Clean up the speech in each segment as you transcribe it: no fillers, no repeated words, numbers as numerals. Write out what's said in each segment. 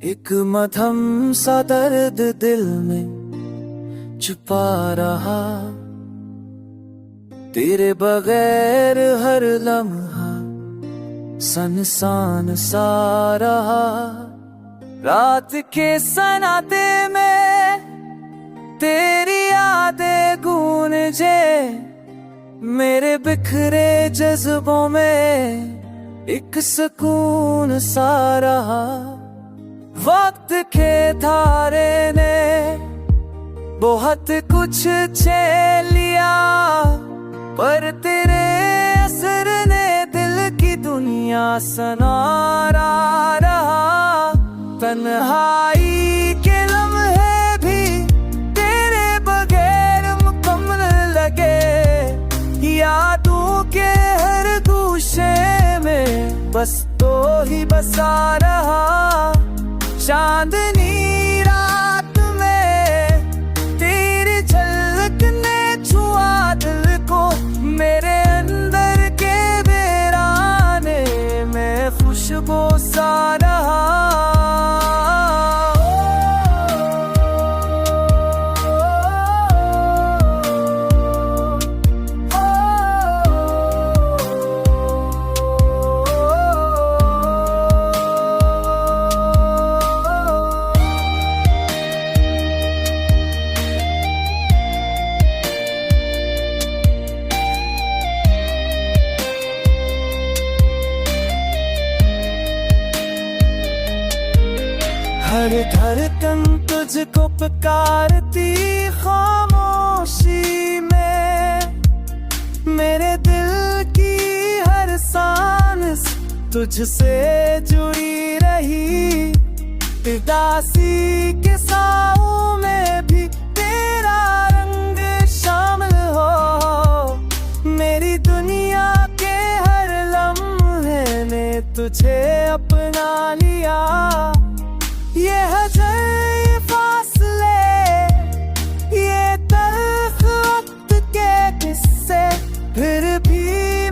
एक मध्यम सा दर्द दिल में छुपा रहा, तेरे बगैर हर लम्हा सनसान सा रहा। रात के सन्नाटे में तेरी यादें गूंजे, मेरे बिखरे जज्बों में एक सुकून सा रहा। वक्त के धारे ने बहुत कुछ छीन लिया, पर तेरे असर ने दिल की दुनिया सनारा रहा। तन्हाई के लम्हे भी तेरे बगैर मुकम्मल लगे, यादों के हर गूशे में बस तो ही बसा रहा। चांदनी रात में तेरी झलक ने छुआ दिल को, मेरे अंदर के वीराने में खुशबू सा रहा। हर धड़कन तुझको पुकारती खामोशी में, मेरे दिल की हर सांस तुझसे जुड़ी रही। उदासी के साओं में भी तेरा रंग शामिल हो, मेरी दुनिया के हर लम्हे ने तुझे अपना लिया। ये हजर, ये फासले, ये तल्ख वक्त के किस्से, फिर भी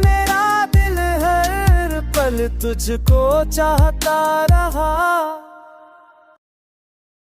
मेरा दिल हर पल तुझको चाहता रहा।